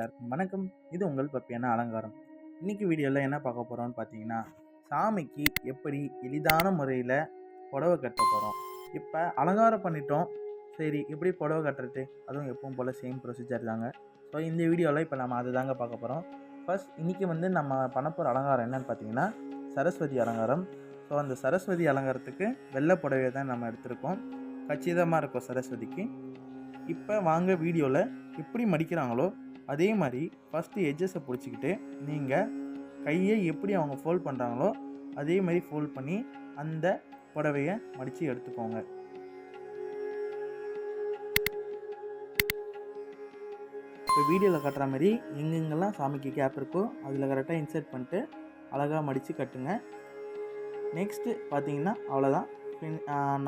எல்லாருக்கும் வணக்கம். இது உங்கள் பப்பியான அலங்காரம். இன்னைக்கு வீடியோவில் என்ன பார்க்க போகிறோம்னு பார்த்தீங்கன்னா, சாமிக்கு எப்படி எளிதான முறையில் புடவை கட்ட போகிறோம். இப்போ அலங்காரம் பண்ணிட்டோம், சரி எப்படி புடவை கட்டுறது, அதுவும் எப்பவும் போல் சேம் ப்ரொசீஜர் தாங்க. ஸோ இந்த வீடியோவில் இப்போ நம்ம அதை தாங்க பார்க்க போகிறோம். ஃபர்ஸ்ட் இன்றைக்கி நம்ம பண்ண போகிற அலங்காரம் என்னென்னு பார்த்தீங்கன்னா, சரஸ்வதி அலங்காரம். ஸோ அந்த சரஸ்வதி அலங்காரத்துக்கு வெள்ளை புடவையை தான் நம்ம எடுத்திருக்கோம். கச்சிதமாக இருக்கும் சரஸ்வதிக்கு. இப்போ வாங்க வீடியோவில் எப்படி மடிக்கிறாங்களோ அதே மாதிரி ஃபஸ்ட்டு எட்ஜஸை பிடிச்சிக்கிட்டு நீங்கள் கையை எப்படி அவங்க ஃபோல்ட் பண்ணுறாங்களோ அதே மாதிரி ஃபோல்ட் பண்ணி அந்த புடவையை மடித்து எடுத்துக்கோங்க. இப்போ வீடியோவில் கட்டுற மாதிரி எங்கெங்கெல்லாம் சாமிக்கு கேப் இருக்கோ அதில் கரெக்டாக இன்சர்ட் பண்ணிட்டு அழகாக மடித்து கட்டுங்க. நெக்ஸ்ட்டு பார்த்தீங்கன்னா அவ்வளோதான்,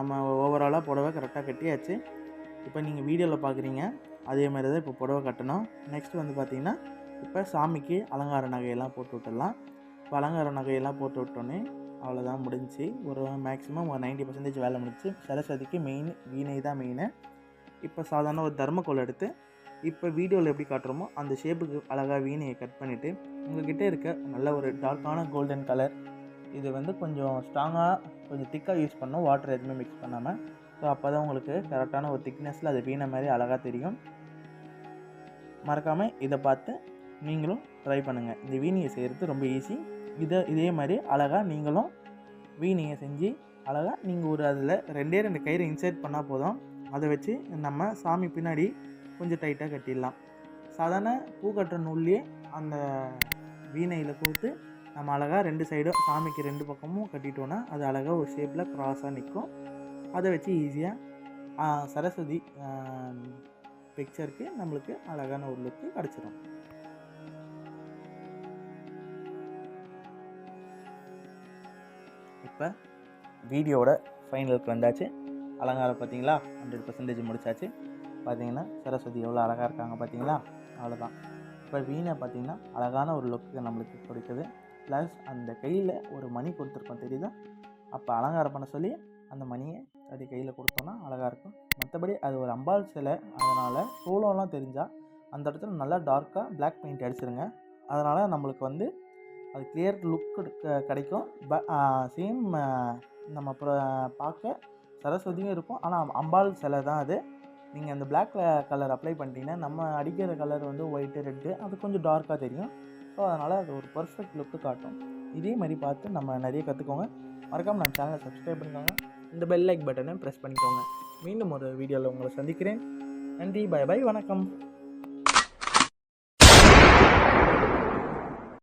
நம்ம ஓவராலாக புடவை கரெக்டாக கட்டியாச்சு. இப்போ நீங்கள் வீடியோவில் பார்க்குறீங்க அதே மாதிரி தான் இப்போ புடவை கட்டணும். நெக்ஸ்ட் பார்த்தீங்கன்னா இப்போ சாமிக்கு அலங்கார நகையெல்லாம் போட்டு விட்டுடலாம். இப்போ அலங்கார நகையெல்லாம் போட்டு விட்டோன்னே அவ்வளோதான், முடிஞ்சு ஒரு மேக்ஸிமம் ஒரு 90% வேலை முடிஞ்சு. சரஸ்வதிக்கு மெயின் வீணை தான் மெயின். இப்போ சாதாரண ஒரு தர்மக்கோல் எடுத்து இப்போ வீடியோவில் எப்படி காட்டுறோமோ அந்த ஷேப்புக்கு அழகாக வீணையை கட் பண்ணிவிட்டு உங்கள்கிட்ட இருக்க நல்ல ஒரு டார்க்கான கோல்டன் கலர், இது கொஞ்சம் ஸ்ட்ராங்காக கொஞ்சம் திக்காக யூஸ் பண்ணணும், வாட்டர் எதுவுமே மிக்ஸ் பண்ணாமல். ஸோ அப்போ தான் உங்களுக்கு கரெக்டான ஒரு திக்னஸில் அது வீணை மாதிரி அழகாக தெரியும். மறக்காமல் இதை பார்த்து நீங்களும் ட்ரை பண்ணுங்கள். இந்த வீணையை செய்கிறது ரொம்ப ஈஸி. இதே மாதிரி அழகாக நீங்களும் வீணையை செஞ்சு அழகாக நீங்கள் ஒரு அதில் 2 கயிறு இன்சர்ட் பண்ணால் போதும். அதை வச்சு நம்ம சாமி பின்னாடி கொஞ்சம் டைட்டாக கட்டிடலாம். சாதாரண பூ கட்டுற நூல்லையே அந்த வீணையில் கொடுத்து நம்ம அழகாக 2 சைடும் சாமிக்கு 2 பக்கமும் கட்டிட்டோன்னா அது அழகாக ஒரு ஷேப்பில் க்ராஸாக நிற்கும். அதை வச்சு ஈஸியாக சரஸ்வதி பிக்சருக்கு நம்மளுக்கு அழகான ஒரு லுக்கு கிடச்சிடும். இப்போ வீடியோட ஃபைனலுக்கு வந்தாச்சு. அலங்காரம் பார்த்தீங்களா, 100% முடிச்சாச்சு. பார்த்தீங்கன்னா சரஸ்வதி எவ்வளோ அழகாக இருக்காங்க பார்த்தீங்களா, அவ்வளோதான். இப்போ வீணை பார்த்தீங்கன்னா அழகான ஒரு லுக்கு நம்மளுக்கு கொடுக்குது. ப்ளஸ் அந்த கையில் ஒரு மணி கொடுத்துருக்கோம் தெரியுதா, அப்போ அலங்காரம் பண்ண சொல்லி அந்த மணியை அப்படி கையில் கொடுத்தோன்னா அழகாக இருக்கும். மற்றபடி அது ஒரு அம்பாள் சிலை, அதனால் சோளம்லாம் தெரிஞ்சால் அந்த இடத்துல நல்லா டார்க்காக பிளாக் பெயிண்ட் அடிச்சிருங்க. அதனால் நம்மளுக்கு அது கிளியர் லுக் கிடைக்கும். சேம் நம்ம பார்க்க சரஸ்வதியும் இருக்கும், ஆனால் அம்பாள் சிலை தான் அது. நீங்கள் அந்த பிளாக் கலர் அப்ளை பண்ணிட்டீங்கன்னா நம்ம அடிக்கிற கலர் ஒயிட்டு ரெட்டு அது கொஞ்சம் டார்க்காக தெரியும். ஸோ அதனால் அது ஒரு பர்ஃபெக்ட் லுக்கு காட்டும். இதே மாதிரி பார்த்து நம்ம நிறைய கற்றுக்கோங்க. மறக்காமல் நம்ம சேனலை சப்ஸ்கிரைப் பண்ணிக்கோங்க, இந்த பெல் லைக் பட்டனை ப்ரெஸ் பண்ணிக்கோங்க. மீண்டும் ஒரு வீடியோவில் உங்களை சந்திக்கிறேன். நன்றி, பை பை, வணக்கம்.